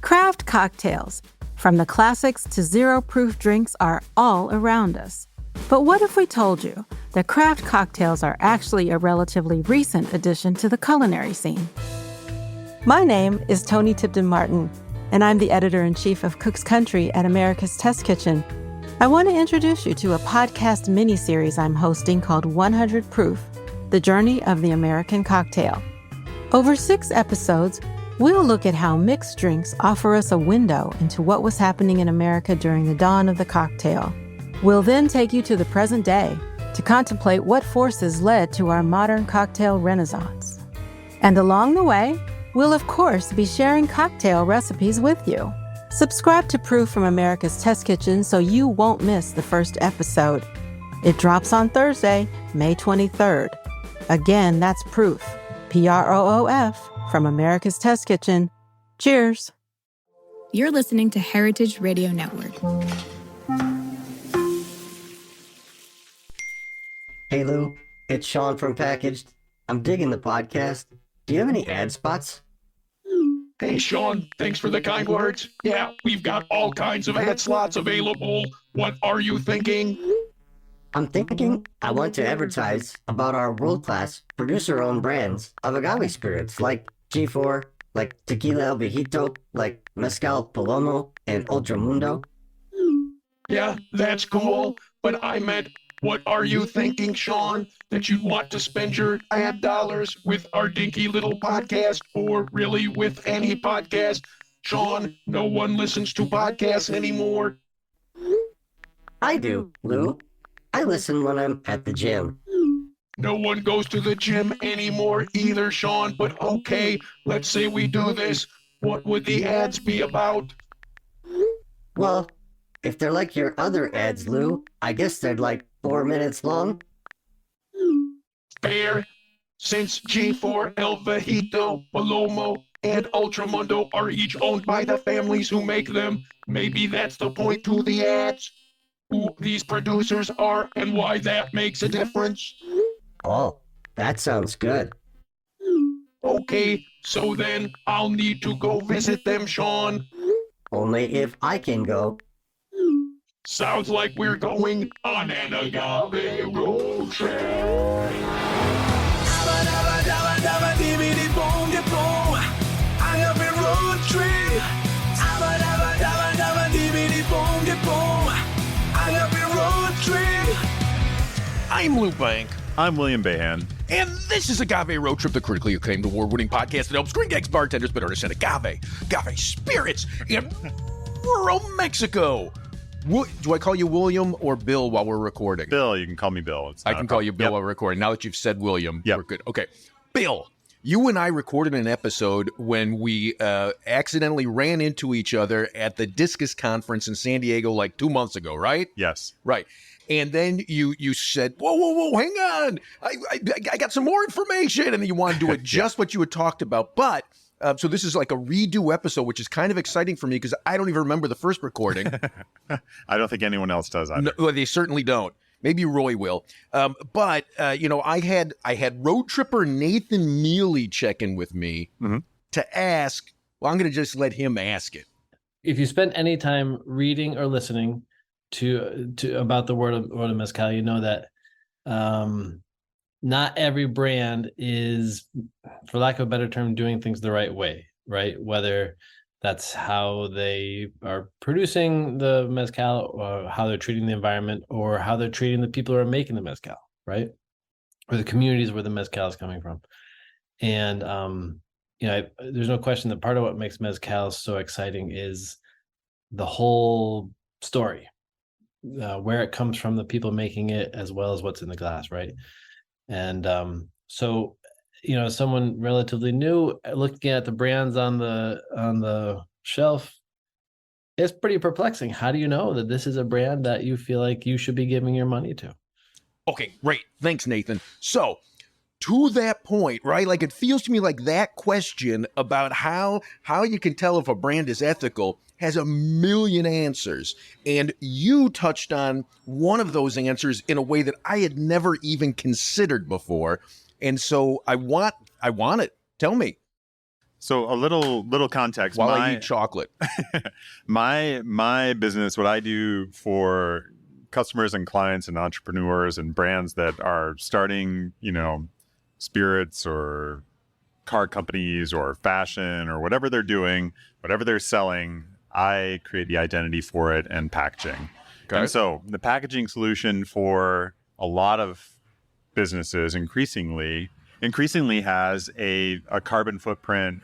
Craft cocktails, from the classics to zero-proof drinks, are all around us. But what if we told you that craft cocktails are actually a relatively recent addition to the culinary scene? My name is Toni Tipton-Martin, and I'm the editor-in-chief of Cook's Country at America's Test Kitchen. I want to introduce you to a podcast mini-series I'm hosting called 100 Proof, The Journey of the American Cocktail. Over 6 episodes, we'll look at how mixed drinks offer us a window into what was happening in America during the dawn of the cocktail. We'll then take you to the present day to contemplate what forces led to our modern cocktail renaissance. And along the way, we'll of course be sharing cocktail recipes with you. Subscribe to Proof from America's Test Kitchen so you won't miss the first episode. It drops on Thursday, May 23rd. Again, that's Proof, Proof, from America's Test Kitchen. Cheers. You're listening to Heritage Radio Network. Hey Lou, it's Sean from Packaged. I'm digging the podcast. Do you have any ad spots? Hey Sean, thanks for the kind words. Yeah, we've got all kinds of ad slots available. What are you thinking? I'm thinking I want to advertise about our world-class producer-owned brands of agave spirits like G4, like Tequila El Viejito, like Mezcal Palomo, and Ultramundo. Yeah, that's cool, but I meant, what are you thinking, Sean? That you'd want to spend your ad dollars with our dinky little podcast, or really with any podcast? Sean, no one listens to podcasts anymore. I do, Lou. I listen when I'm at the gym. No one goes to the gym anymore either, Sean, but okay, let's say we do this. What would the ads be about? Well, if they're like your other ads, Lou, I guess they're like 4 minutes long. Fair. Since G4, El Viejito, Palomo, and Ultramundo are each owned by the families who make them, maybe that's the point to the ads. Who these producers are and why that makes a difference. Oh, that sounds good. Okay, so then I'll need to go visit them, Sean. Only if I can go. Sounds like we're going on an Agave Road Trip. Agave Road Trip. Agave Road Trip. I'm Lou Bank. I'm William Behan. And this is Agave Road Trip, the critically acclaimed award-winning podcast that helps green gags, bartenders, but artists, and agave spirits in rural Mexico. Do I call you William or Bill while we're recording? Bill, you can call me Bill. I can call you Bill while we're recording. Now that you've said William, Yep. We're good. Okay. Bill, you and I recorded an episode when we accidentally ran into each other at the Discus Conference in San Diego like 2 months ago, right? Yes. Right. And then you said, whoa, hang on. I got some more information. And then you wanted to do it just what you had talked about. But so this is like a redo episode, which is kind of exciting for me because I don't even remember the first recording. I don't think anyone else does either. No, they certainly don't. Maybe Roy will. But I had road tripper Nathan Mealey check in with me to ask. Well, I'm going to just let him ask it. If you spend any time reading or listening to about the world of mezcal, you know that not every brand is, for lack of a better term, doing things the right way, right? Whether that's how they are producing the mezcal, or how they're treating the environment, or how they're treating the people who are making the mezcal, right? Or the communities where the mezcal is coming from. And there's no question that part of what makes mezcal so exciting is the whole story, where it comes from, the people making it, as well as what's in the glass, right? And so someone relatively new looking at the brands on the shelf, it's pretty perplexing. How do you know that this is a brand that you feel like you should be giving your money to? Okay, great. Thanks, Nathan. So, to that point, right? Like, it feels to me like that question about how you can tell if a brand is ethical has a million answers. And you touched on one of those answers in a way that I had never even considered before. And so I want it. Tell me. So a little context. While I eat chocolate. my business, what I do for customers and clients and entrepreneurs and brands that are starting, spirits or car companies or fashion or whatever they're doing, whatever they're selling, I create the identity for it and packaging. Okay. And so the packaging solution for a lot of businesses increasingly has a carbon footprint,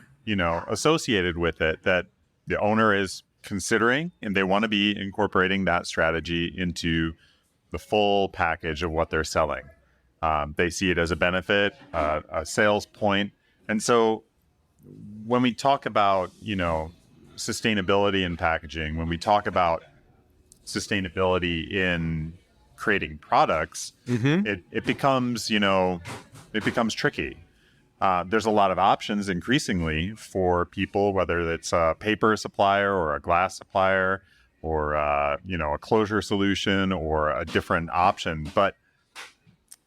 associated with it that the owner is considering, and they want to be incorporating that strategy into the full package of what they're selling. They see it as a benefit, a sales point. And so when we talk about, sustainability in packaging, when we talk about sustainability in creating products, it becomes tricky. There's a lot of options increasingly for people, whether it's a paper supplier or a glass supplier or, a closure solution or a different option. But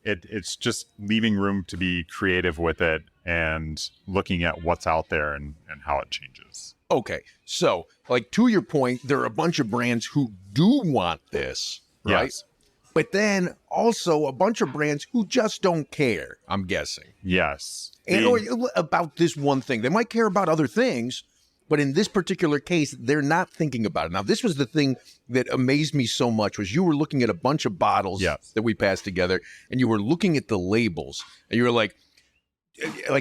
it's just leaving room to be creative with it and looking at what's out there and how it changes. Okay. So, to your point, there are a bunch of brands who do want this, right? Yes. But then also a bunch of brands who just don't care, I'm guessing. Yes. Or about this one thing. They might care about other things, but in this particular case, they're not thinking about it. Now, this was the thing that amazed me so much was you were looking at a bunch of bottles that we passed together, and you were looking at the labels, and you were like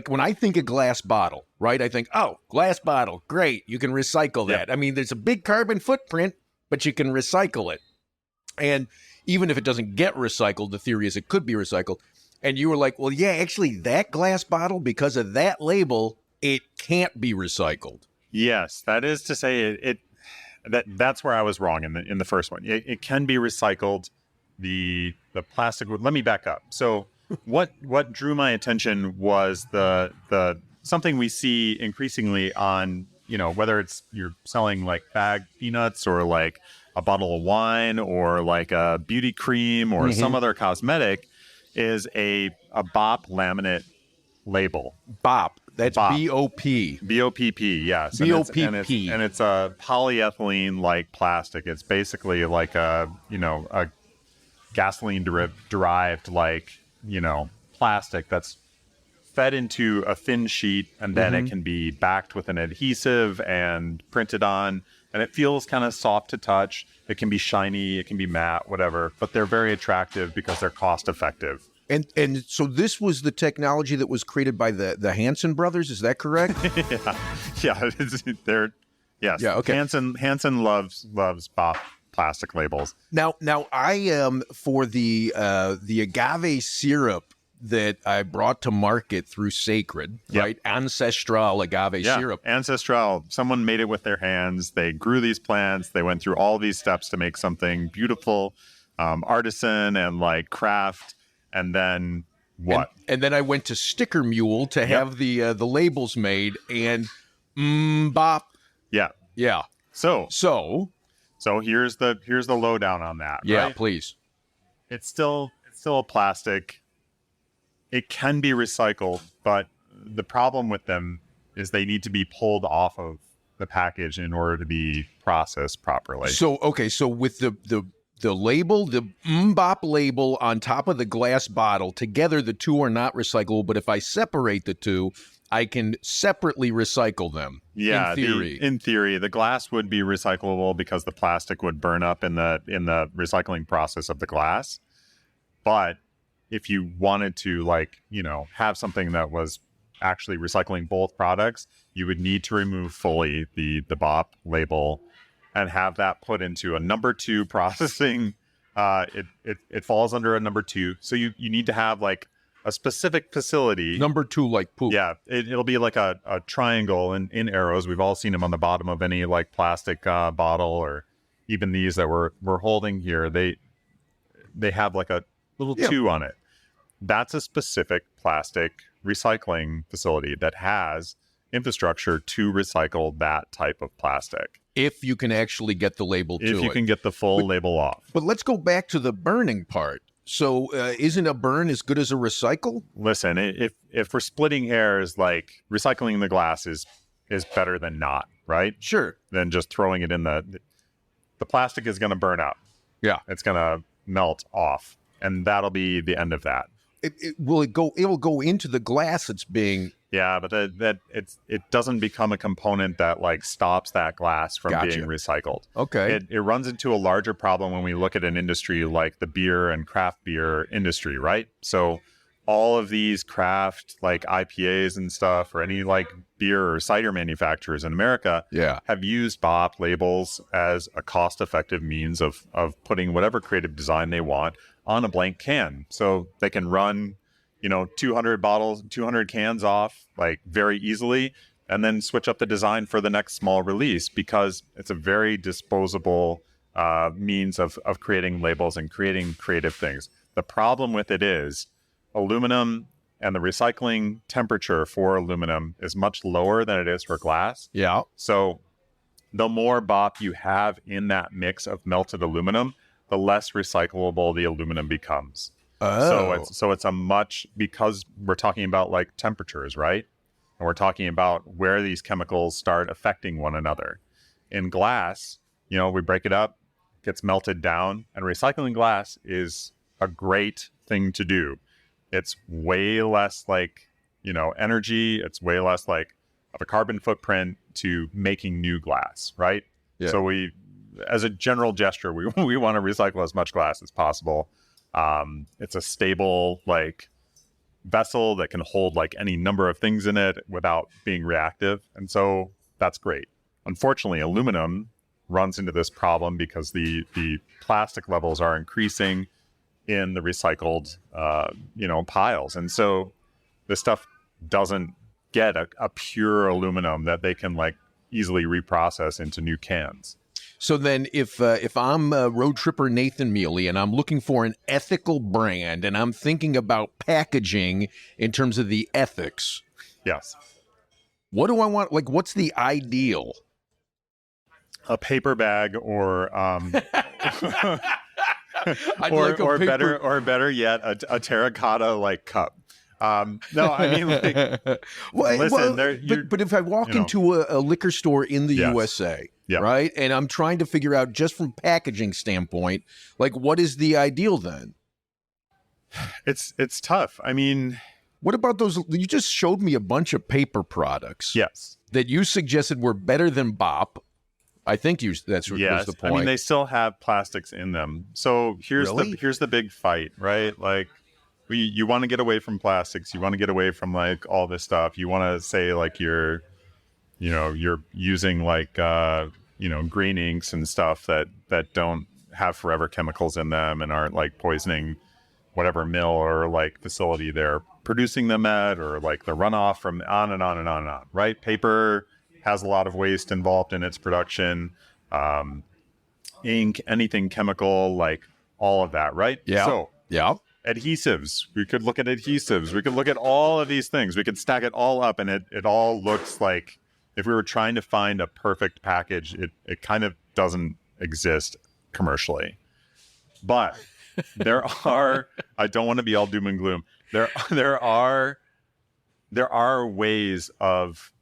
when I think a glass bottle, right? I think, oh, glass bottle, great. You can recycle that. I mean, there's a big carbon footprint, but you can recycle it. And even if it doesn't get recycled, the theory is it could be recycled. And you were like, well, yeah, actually, that glass bottle, because of that label, it can't be recycled. Yes, that is to say, that's where I was wrong in the first one. It can be recycled. The plastic. Let me back up. So what drew my attention was the something we see increasingly on, whether it's you're selling like bagged peanuts or like a bottle of wine or like a beauty cream or some other cosmetic, is a BOP laminate label. BOP. That's BOP. B-O-P. B-O-P-P, yes. B-O-P-P. And it's a polyethylene-like plastic. It's basically like a gasoline derived like, plastic that's fed into a thin sheet, and then it can be backed with an adhesive and printed on. And it feels kind of soft to touch. It can be shiny, it can be matte, whatever. But they're very attractive because they're cost effective. And so this was the technology that was created by the Hansen brothers. Is that correct? Yeah. Yes. Yeah. Okay. Hansen loves BOP plastic labels. Now I am for the agave syrup that I brought to market through Sacred, right? Ancestral agave syrup. Ancestral. Someone made it with their hands. They grew these plants. They went through all these steps to make something beautiful, artisan and like craft. And then what? And then I went to Sticker Mule to have the labels made, and BOP. Yeah. Yeah. So here's the lowdown on that. Yeah, right? Please. It's still a plastic. It can be recycled, but the problem with them is they need to be pulled off of the package in order to be processed properly. So with the label, the BOP label on top of the glass bottle, together the two are not recyclable, but if I separate the two, I can separately recycle them. Yeah, in theory. The glass would be recyclable because the plastic would burn up in the recycling process of the glass. But if you wanted to have something that was actually recycling both products, you would need to remove fully the BOP label and have that put into a number 2 processing. It falls under a number 2. So you need to have like a specific facility. Number 2, like poop. Yeah, it'll be like a triangle in arrows. We've all seen them on the bottom of any like plastic bottle, or even these that we're holding here. They have like a little 2 on it. That's a specific plastic recycling facility that has infrastructure to recycle that type of plastic. If you can actually get the label to it. If you can get the full label off. But let's go back to the burning part. So isn't a burn as good as a recycle? Listen, if we're splitting hairs, like recycling the glass is is better than not, right? Sure. Than just throwing it in the plastic is going to burn up. Yeah. It's going to melt off, and that'll be the end of that. It will go into the glass that's being. Yeah, but it doesn't become a component that like stops that glass from Gotcha. being recycled. Okay. It runs into a larger problem when we look at an industry like the beer and craft beer industry, right? So all of these craft like IPAs and stuff, or any like beer or cider manufacturers in America, have used BOP labels as a cost-effective means of putting whatever creative design they want on a blank can, so they can run 200 cans off like very easily, and then switch up the design for the next small release, because it's a very disposable means of creating labels and creating creative things. The problem with it is aluminum, and the recycling temperature for aluminum is much lower than it is for glass. Yeah. So the more BOP you have in that mix of melted aluminum, the less recyclable the aluminum becomes. Oh. So it's a much, because we're talking about like temperatures, right? And we're talking about where these chemicals start affecting one another. In glass, we break it up, gets melted down, and recycling glass is a great thing to do. It's way less like, energy. It's way less like of a carbon footprint to making new glass, right? Yeah. So we, as a general gesture, we want to recycle as much glass as possible. It's a stable like vessel that can hold like any number of things in it without being reactive. And so that's great. Unfortunately, aluminum runs into this problem because the plastic levels are increasing in the recycled, piles. And so this stuff doesn't get a pure aluminum that they can like easily reprocess into new cans. So then if I'm a road tripper Nathan Mealey and I'm looking for an ethical brand and I'm thinking about packaging in terms of the ethics. Yes. What do I want? Like, what's the ideal? A paper bag or or better yet, a terracotta like cup. No, I mean, like, but if I walk into a liquor store in the USA, right, and I'm trying to figure out just from packaging standpoint, like, what is the ideal then? It's tough. I mean, what about those? You just showed me a bunch of paper products. Yes. That you suggested were better than BOP. I think was the point. I mean, they still have plastics in them. So here's the big fight, right? Like, you want to get away from plastics. You want to get away from like all this stuff. You want to say like you're using like green inks and stuff that don't have forever chemicals in them and aren't like poisoning whatever mill or like facility they're producing them at, or like the runoff from on and on and on and on. Right? Paper has a lot of waste involved in its production. Ink, anything chemical, like all of that, right? Yeah. So yeah. Adhesives. We could look at adhesives. We could look at all of these things. We could stack it all up, and it all looks like, if we were trying to find a perfect package, it kind of doesn't exist commercially. But there are, I don't want to be all doom and gloom. There are ways of,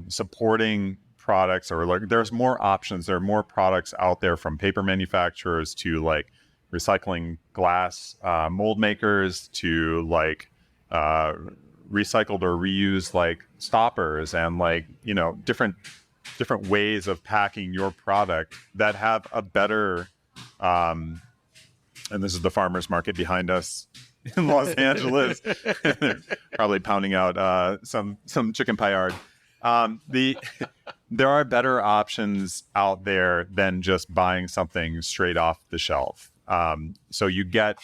supporting products, or like there's more options. There are more products out there, from paper manufacturers to like recycling glass mold makers to like recycled or reused like stoppers, and like different ways of packing your product that have a better and this is the farmers market behind us in Los Angeles. They're probably pounding out some chicken paillard. There are better options out there than just buying something straight off the shelf. So you get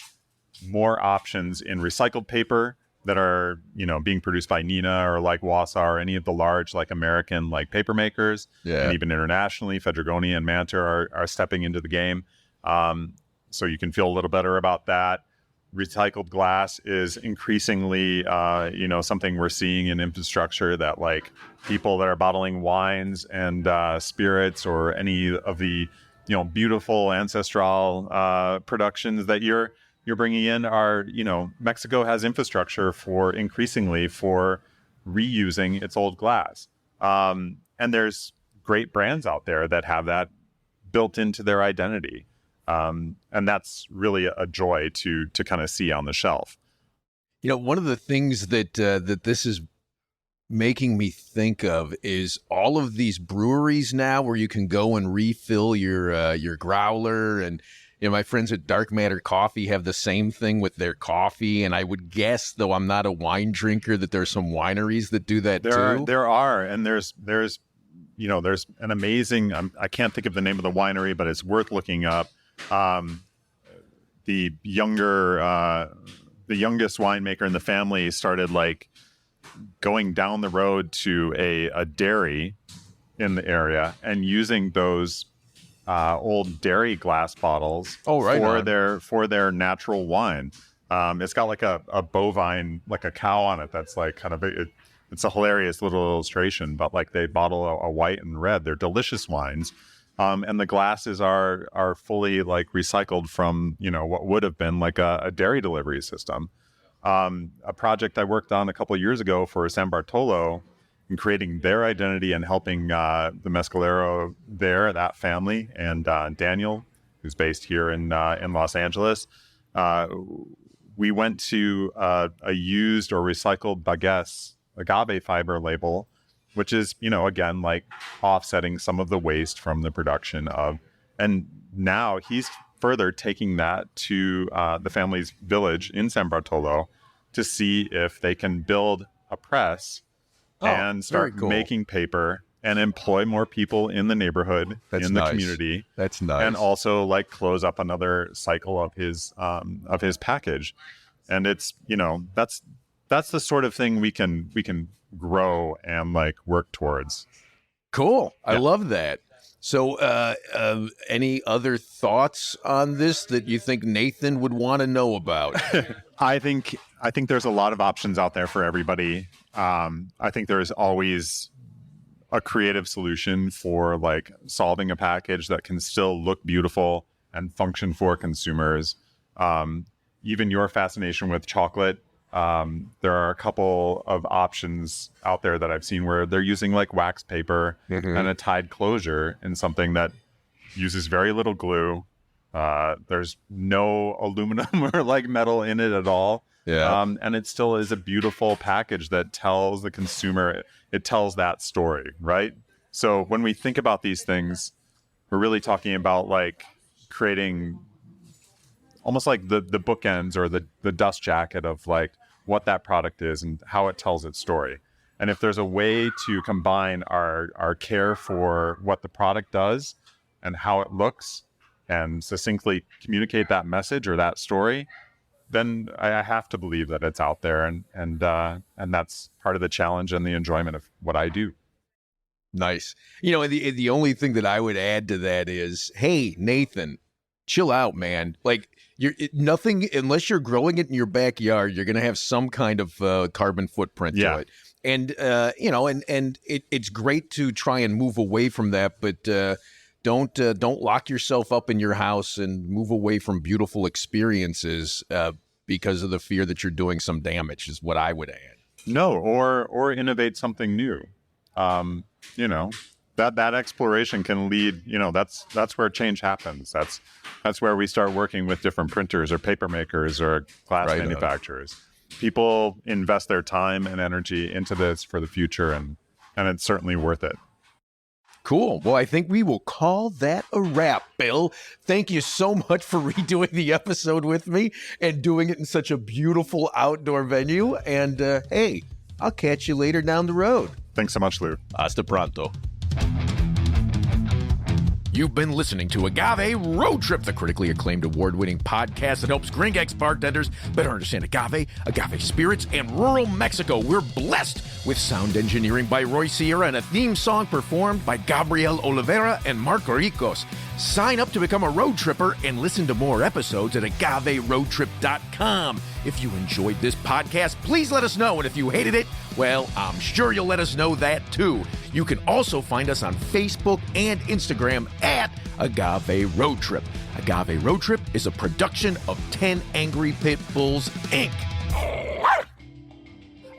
more options in recycled paper that are, being produced by Nina or like Wausau or any of the large like American like paper makers. Yeah. And even internationally, Fedrigoni and Mantor are stepping into the game. So you can feel a little better about that. Recycled glass is increasingly, something we're seeing in infrastructure, that like people that are bottling wines and spirits or any of the, beautiful ancestral productions that you're bringing in are, Mexico has infrastructure for increasingly for reusing its old glass. And there's great brands out there that have that built into their identity. And that's really a joy to kind of see on the shelf. You know, one of the things that that this is making me think of is all of these breweries now where you can go and refill your growler, and you know, my friends at Dark Matter Coffee have the same thing with their coffee. And I would guess, though I'm not a wine drinker, that there's some wineries that do that too. There are, and there's you know, there's an amazing. I can't think of the name of the winery, but it's worth looking up. The youngest winemaker in the family started like going down the road to a dairy in the area and using those old dairy glass bottles for their natural wine. It's got like a bovine, like a cow on it. That's like kind of it's a hilarious little illustration, but like they bottle a white and red. They're delicious wines. And the glasses are fully like recycled from, you know, what would have been like a dairy delivery system. A project I worked on a couple of years ago for San Bartolo in creating their identity and helping the Mescalero there, that family, and Daniel, who's based here in Los Angeles. We went to a used or recycled baguettes agave fiber label, which is, you know, again, like offsetting some of the waste from the production of, and now he's further taking that to the family's village in San Bartolo to see if they can build a press and start making paper and employ more people in the neighborhood, the community. That's nice. And also like close up another cycle of his package. And it's, you know, that's the sort of thing we can grow and like work towards. Cool. I love that. So any other thoughts on this that you think Nathan would want to know about? I think there's a lot of options out there for everybody. I think there's always a creative solution for like solving a package that can still look beautiful and function for consumers. Even your fascination with chocolate. There are a couple of options out there that I've seen where they're using like wax paper and a tied closure in something that uses very little glue. There's no aluminum or like metal in it at all. Yeah. And it still is a beautiful package that tells the consumer, it tells that story, right? So when we think about these things, we're really talking about like creating almost like the bookends or the dust jacket of like what that product is and how it tells its story. And if there's a way to combine our care for what the product does and how it looks and succinctly communicate that message or that story, then I have to believe that it's out there. And that's part of the challenge and the enjoyment of what I do. Nice. You know, the only thing that I would add to that is, hey, Nathan, chill out, man. Like, nothing, unless you're growing it in your backyard, you're going to have some kind of carbon footprint to it. And, you know, and it's great to try and move away from that, but don't lock yourself up in your house and move away from beautiful experiences because of the fear that you're doing some damage is what I would add. No, or innovate something new. You know, that exploration can lead, you know, that's where change happens. That's where we start working with different printers or paper makers or glass manufacturers. People invest their time and energy into this for the future, and it's certainly worth it. Cool. Well, I think we will call that a wrap, Bill. Thank you so much for redoing the episode with me and doing it in such a beautiful outdoor venue. And hey, I'll catch you later down the road. Thanks so much, Lou. Hasta pronto. You've been listening to Agave Road Trip, the critically acclaimed award-winning podcast that helps Gringex bartenders better understand agave spirits, and rural Mexico. We're blessed with sound engineering by Roy Sierra and a theme song performed by Gabriel Oliveira and Marco Ricos. Sign up to become a road tripper and listen to more episodes at agaveroadtrip.com. If you enjoyed this podcast, please let us know. And if you hated it, well, I'm sure you'll let us know that too. You can also find us on Facebook and Instagram at Agave Road Trip. Agave Road Trip is a production of 10 Angry Pit Bulls, Inc.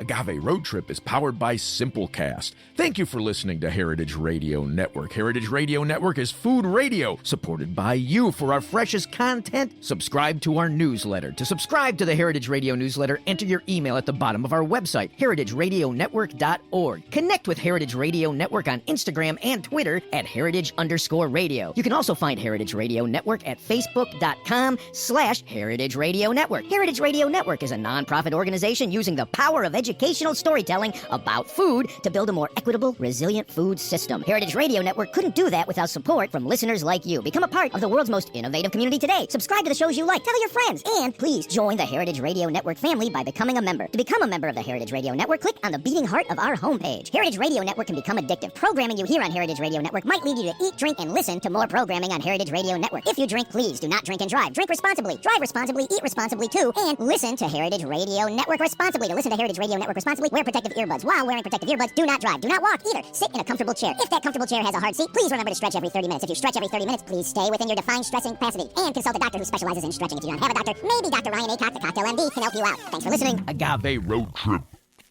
Agave Road Trip is powered by Simplecast. Thank you for listening to Heritage Radio Network. Heritage Radio Network is food radio supported by you. For our freshest content, subscribe to our newsletter. To subscribe to the Heritage Radio newsletter, enter your email at the bottom of our website, heritageradionetwork.org. Connect with Heritage Radio Network on Instagram and Twitter at @heritage_radio. You can also find Heritage Radio Network at facebook.com/Heritage Radio Network. Heritage Radio Network is a nonprofit organization using the power of educational storytelling about food to build a more equitable, resilient food system. Heritage Radio Network couldn't do that without support from listeners like you. Become a part of the world's most innovative community today. Subscribe to the shows you like. Tell your friends. And please join the Heritage Radio Network family by becoming a member. To become a member of the Heritage Radio Network, click on the beating heart of our homepage. Heritage Radio Network can become addictive. Programming you hear on Heritage Radio Network might lead you to eat, drink, and listen to more programming on Heritage Radio Network. If you drink, please do not drink and drive. Drink responsibly. Drive responsibly. Eat responsibly too. And listen to Heritage Radio Network responsibly. To listen to Heritage Radio Network responsibly, wear protective earbuds. While wearing protective earbuds, do not drive. Do not walk either. Sit in a comfortable chair. If that comfortable chair has a hard seat, please remember to stretch every 30 minutes. If you stretch every 30 minutes, please stay within your defined stretching capacity. And consult a doctor who specializes in stretching. If you don't have a doctor, maybe Dr. Ryan Acock, the Cocktail MD, can help you out. Thanks for listening. Agave Road Trip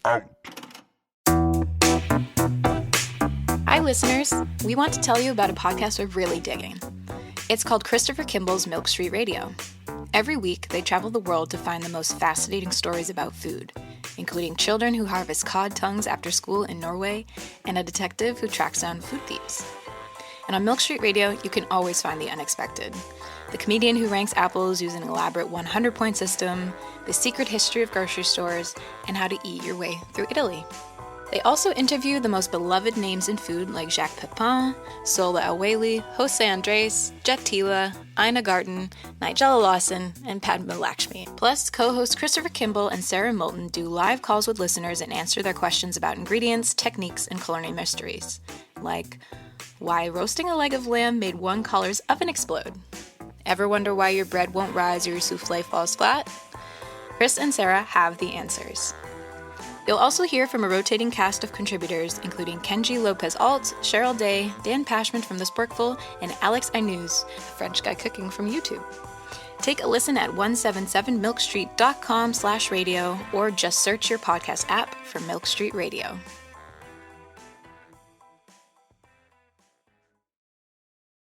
out. Hi, listeners. We want to tell you about a podcast we're really digging. It's called Christopher Kimball's Milk Street Radio. Every week, they travel the world to find the most fascinating stories about food, including children who harvest cod tongues after school in Norway and a detective who tracks down food thieves. And on Milk Street Radio, you can always find the unexpected. The comedian who ranks apples using an elaborate 100-point system, the secret history of grocery stores, and how to eat your way through Italy. They also interview the most beloved names in food like Jacques Pepin, Sola Awali, Jose Andres, Jet Tila, Ina Garten, Nigella Lawson, and Padma Lakshmi. Plus, co-hosts Christopher Kimball and Sarah Moulton do live calls with listeners and answer their questions about ingredients, techniques, and culinary mysteries. Like, why roasting a leg of lamb made one caller's oven explode? Ever wonder why your bread won't rise or your souffle falls flat? Chris and Sarah have the answers. You'll also hear from a rotating cast of contributors, including Kenji Lopez-Alt, Cheryl Day, Dan Pashman from The Sporkful, and Alex Ainuz, a French guy cooking from YouTube. Take a listen at 177milkstreet.com/radio or just search your podcast app for Milk Street Radio.